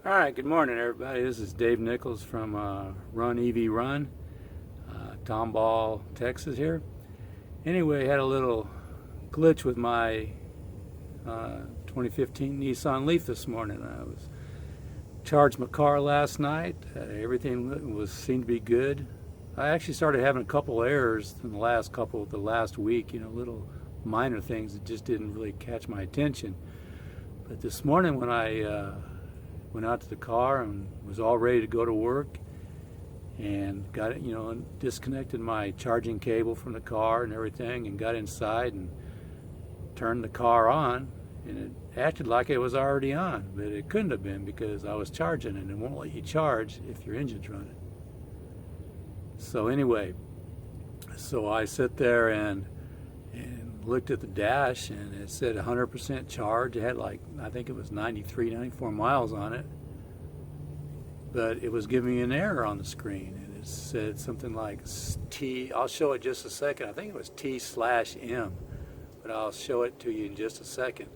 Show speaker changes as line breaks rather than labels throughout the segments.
All right, good morning, everybody. This is Dave Nichols from runEVrun, Tomball, Texas here. Anyway, had a little glitch with my 2015 Nissan Leaf this morning. I was charged my car last night. Everything seemed to be good. I actually started having a couple errors in the last week. Little minor things that just didn't really catch my attention. But this morning, when I went out to the car and was all ready to go to work and got it, and disconnected my charging cable from the car and everything and got inside and turned the car on, and it acted like it was already on, but it couldn't have been because I was charging, and it won't let you charge if your engine's running. So anyway, I sit there and looked at the dash, and it said 100% charge. It had I think it was 93, 94 miles on it, but it was giving me an error on the screen, and it said something like T. I'll show it just a second. I think it was T/M, but I'll show it to you in just a second.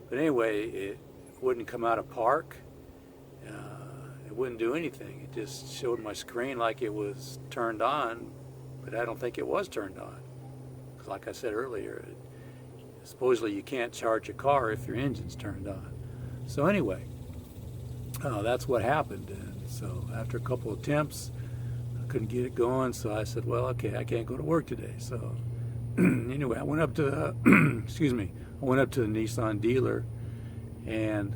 But anyway, it wouldn't come out of park. It wouldn't do anything. It just showed my screen like it was turned on, but I don't think it was turned on. Like I said earlier, supposedly you can't charge a car if your engine's turned on. So anyway, that's what happened. And so after a couple of attempts, I couldn't get it going. So I said, well, okay, I can't go to work today. So anyway, I went up to I went up to the Nissan dealer and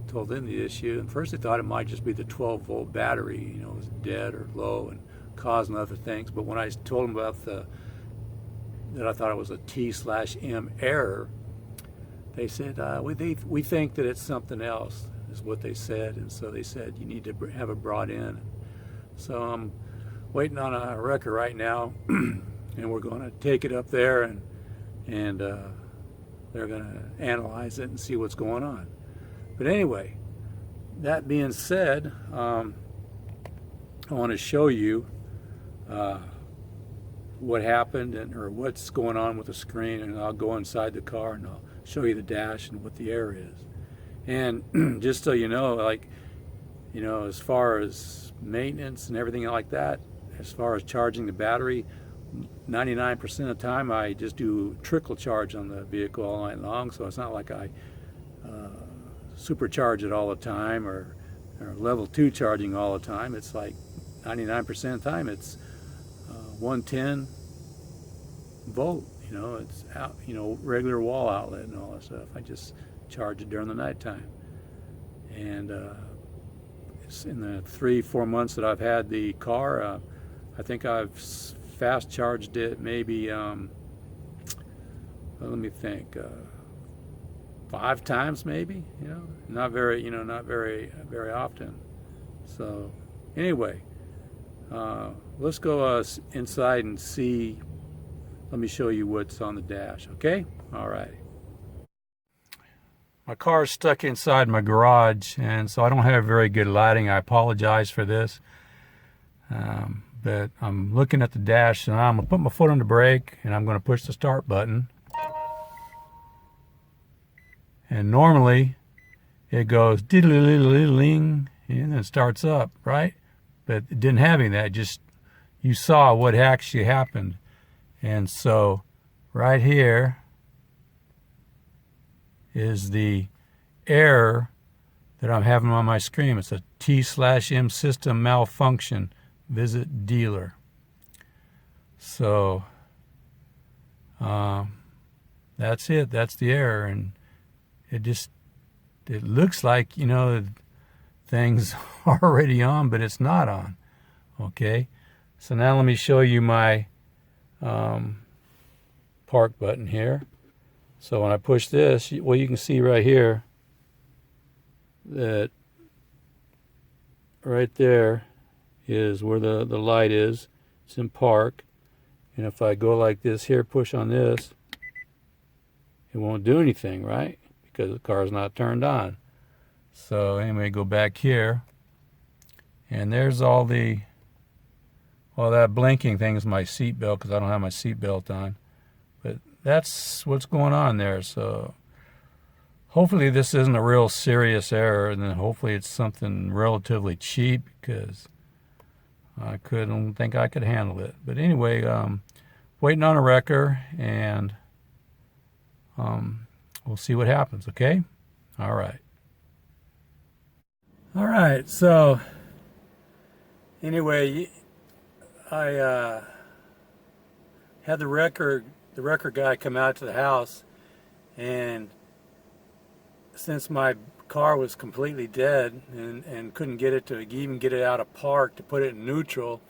told them the issue. And first they thought it might just be the 12-volt battery, it was dead or low and causing other things. But when I told them about that I thought it was a T/M error, they said, we think that it's something else, is what they said. And so they said, you need to have it brought in. So I'm waiting on a wrecker right now, and we're going to take it up there, and they're going to analyze it and see what's going on. But anyway, that being said, I want to show you what happened or what's going on with the screen, and I'll go inside the car and I'll show you the dash and what the error is. And just so you know, as far as maintenance and everything like that, as far as charging the battery, 99% of the time I just do trickle charge on the vehicle all night long. So it's not like I supercharge it all the time or level 2 charging all the time. It's like 99% of the time it's 110 volt, it's out, regular wall outlet and all that stuff. I just charge it during the nighttime. And it's in the 3-4 months that I've had the car, I think I've fast charged it maybe, let me think, 5 times maybe, not very often. So anyway, let's go inside and see. Let me show you what's on the dash, okay? All right. My car is stuck inside my garage, and so I don't have very good lighting. I apologize for this. But I'm looking at the dash, and I'm going to put my foot on the brake, and I'm going to push the start button. And normally, it goes diddle-diddle-diddling, and then it starts up, right? But it didn't have any of that. Just you saw what actually happened. And so right here is the error that I'm having on my screen. It's a T/M system malfunction. Visit dealer. So that's it. That's the error. And it looks like, things are already on, but it's not on. Okay, so now let me show you my park button here. So when I push this, well, you can see right here that right there is where the light is. It's in park. And if I go like this here, push on this, it won't do anything, right? Because the car's not turned on. So anyway, go back here, and there's all the, well, that blinking thing is my seat belt because I don't have my seat belt on. But that's what's going on there. So hopefully this isn't a real serious error, and then hopefully it's something relatively cheap, because I couldn't think I could handle it. But anyway, waiting on a wrecker, and we'll see what happens, okay? All right. All right, so anyway, I had the wrecker guy come out to the house, and since my car was completely dead and couldn't get it to even get it out of park to put it in neutral,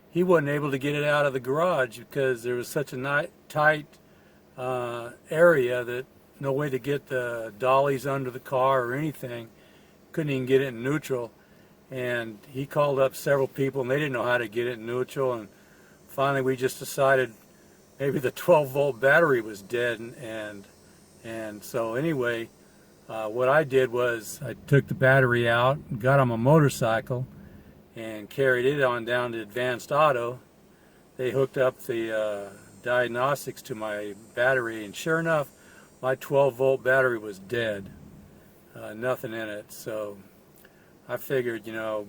he wasn't able to get it out of the garage because there was such a tight area that no way to get the dollies under the car or anything. Couldn't even get it in neutral. And he called up several people, and they didn't know how to get it in neutral. And finally we just decided maybe the 12-volt battery was dead. And so anyway, what I did was I took the battery out, got on my motorcycle, and carried it on down to Advanced Auto. They hooked up the diagnostics to my battery, and sure enough, my 12-volt battery was dead. Nothing in it. So I figured, you know,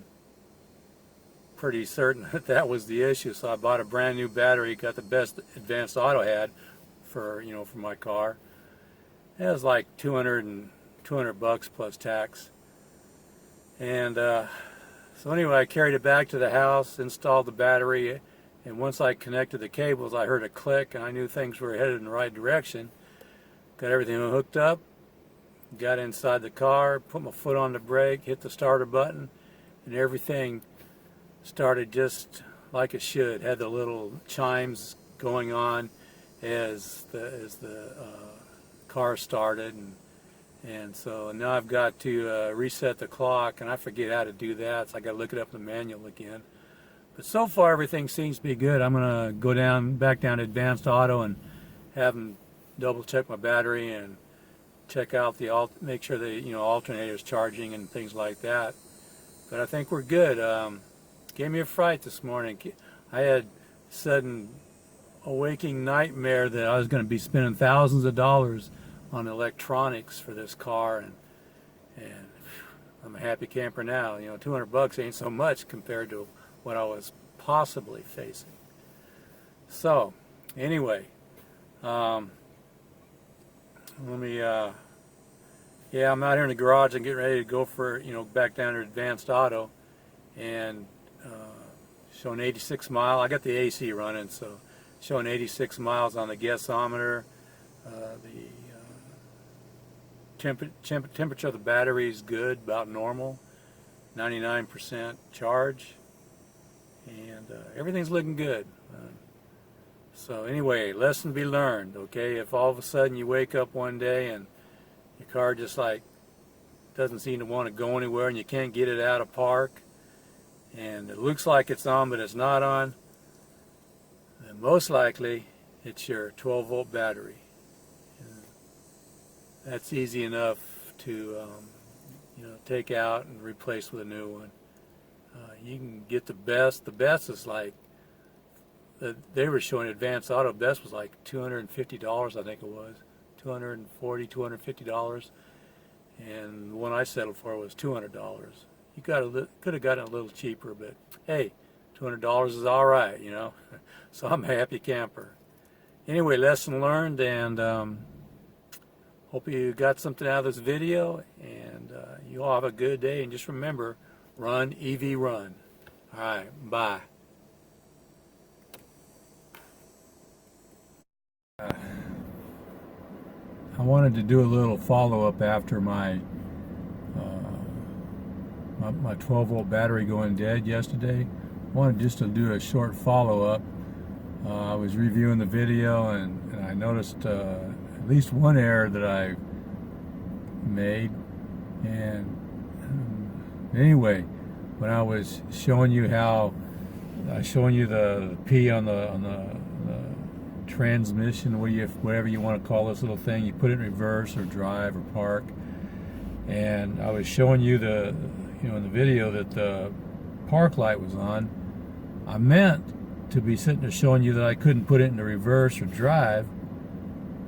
pretty certain that that was the issue. So I bought a brand new battery, got the best Advanced Auto had for, you know, for my car. It was like 200 bucks plus tax. And so anyway, I carried it back to the house, installed the battery, and once I connected the cables, I heard a click, and I knew things were headed in the right direction. Got everything hooked up, got inside the car, put my foot on the brake, hit the starter button, and everything started just like it should. Had the little chimes going on as the car started, and so now I've got to reset the clock, and I forget how to do that, so I got to look it up in the manual again. But so far everything seems to be good. I'm gonna go back down to Advanced Auto and have them double check my battery and check out make sure the alternator's charging and things like that. But I think we're good. Gave me a fright this morning. I had sudden a waking nightmare that I was going to be spending thousands of dollars on electronics for this car, and I'm a happy camper now. You know, 200 bucks ain't so much compared to what I was possibly facing. So anyway, I'm out here in the garage and getting ready to go for, back down to Advanced Auto, and showing 86 miles. I got the AC running, so showing 86 miles on the gasometer. The temperature of the battery is good, about normal, 99% charge, and everything's looking good. So anyway, lesson to be learned, okay? If all of a sudden you wake up one day and your car just like doesn't seem to want to go anywhere and you can't get it out of park, and it looks like it's on but it's not on, then most likely it's your 12-volt battery. And that's easy enough to take out and replace with a new one. You can get the best. The best is like, they were showing Advanced Auto, best was like $250, I think it was. $240, $250. And the one I settled for was $200. You could have gotten a little cheaper, but hey, $200 is all right, So I'm a happy camper. Anyway, lesson learned, and hope you got something out of this video, and you all have a good day, and just remember, run EV run. All right, bye. I wanted to do a little follow-up after my 12-volt battery going dead yesterday. I wanted just to do a short follow-up. I was reviewing the video, and I noticed at least one error that I made. And anyway, when I was showing you the P on the transmission, whatever you want to call this little thing, you put it in reverse or drive or park, and I was showing you in the video that the park light was on. I meant to be sitting there showing you that I couldn't put it into reverse or drive,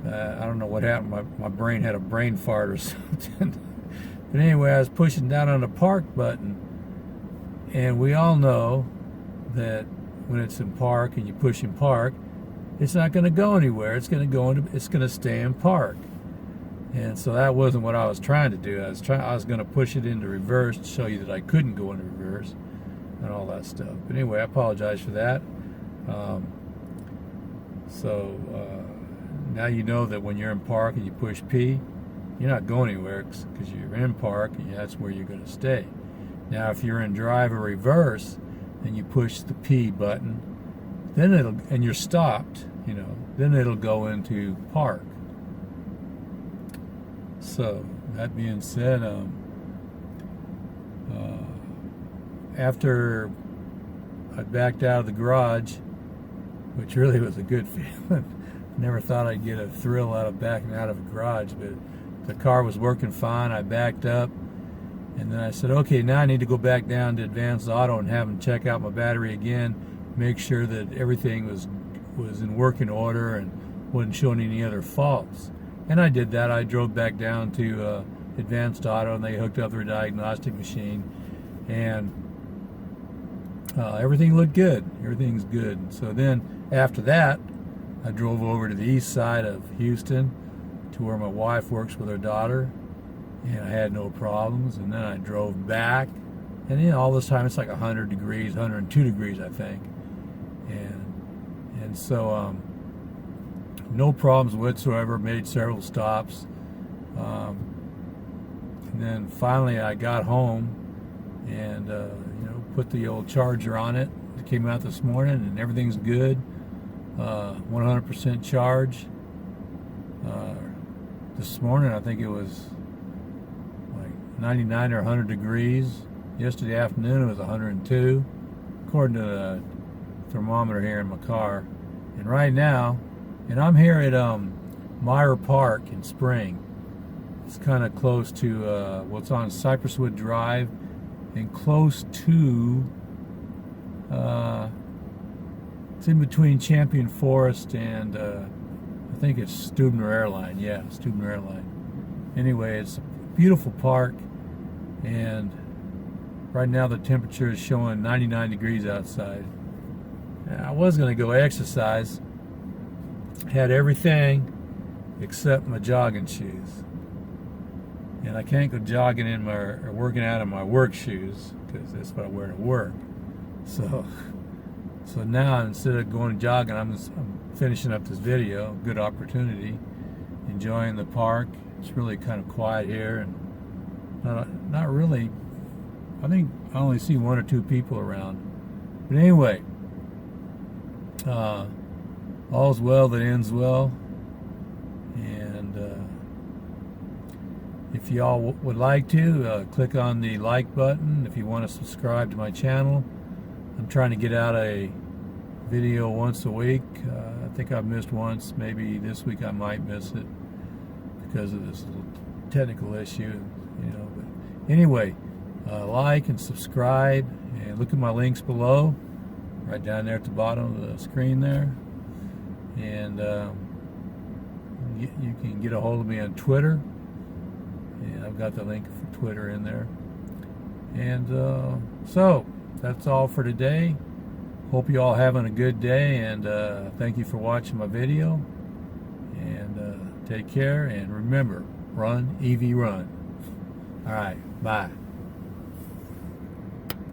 I don't know what happened. My brain had a brain fart or something. But anyway, I was pushing down on the park button, and we all know that when it's in park and you push in park, it's not going to go anywhere. It's going to stay in park. And so that wasn't what I was trying to do. I was going to push it into reverse to show you that I couldn't go into reverse and all that stuff. But anyway, I apologize for that. Now you know that when you're in park and you push P, you're not going anywhere because you're in park and that's where you're going to stay. Now, if you're in drive or reverse and you push the P button, and you're stopped, then it'll go into park. So that being said, after I backed out of the garage, which really was a good feeling. Never thought I'd get a thrill out of backing out of a garage, but the car was working fine. I backed up, and then I said, okay, now I need to go back down to Advanced Auto and have them check out my battery again, make sure that everything was in working order and wasn't showing any other faults. And I did that. I drove back down to Advanced Auto, and they hooked up their diagnostic machine, and everything looked good. Everything's good. So then after that, I drove over to the east side of Houston to where my wife works with her daughter, and I had no problems. And then I drove back, and all this time it's like 100 degrees, 102 degrees, I think. And so no problems whatsoever. Made several stops, and then finally I got home and put the old charger on it. It came out this morning, and everything's good. 100% charge. This morning I think it was like 99 or 100 degrees. Yesterday afternoon it was 102, according to the thermometer here in my car. And right now, and I'm here at Meyer Park in Spring. It's kind of close to what's on Cypresswood Drive, and close to it's in between Champion Forest and I think it's Stubner Airline. Yeah, Stubner Airline. Anyway, it's a beautiful park, and right now the temperature is showing 99 degrees outside. I was going to go exercise. Had everything except my jogging shoes. And I can't go jogging or working out in my work shoes because that's what I wear to work. So now instead of going jogging, I'm finishing up this video. Good opportunity. Enjoying the park. It's really kind of quiet here, and not really. I think I only see one or two people around. But anyway, all's well that ends well. And if y'all would like to, click on the like button. If you want to subscribe to my channel, I'm trying to get out a video once a week. I think I've missed once. Maybe this week I might miss it because of this little technical issue, But anyway, like and subscribe, and look at my links below, right down there at the bottom of the screen there. And you can get a hold of me on Twitter, and I've got the link for Twitter in there. And so that's all for today. Hope you all having a good day, and thank you for watching my video. And take care, and remember, run, EV, run. All right, bye.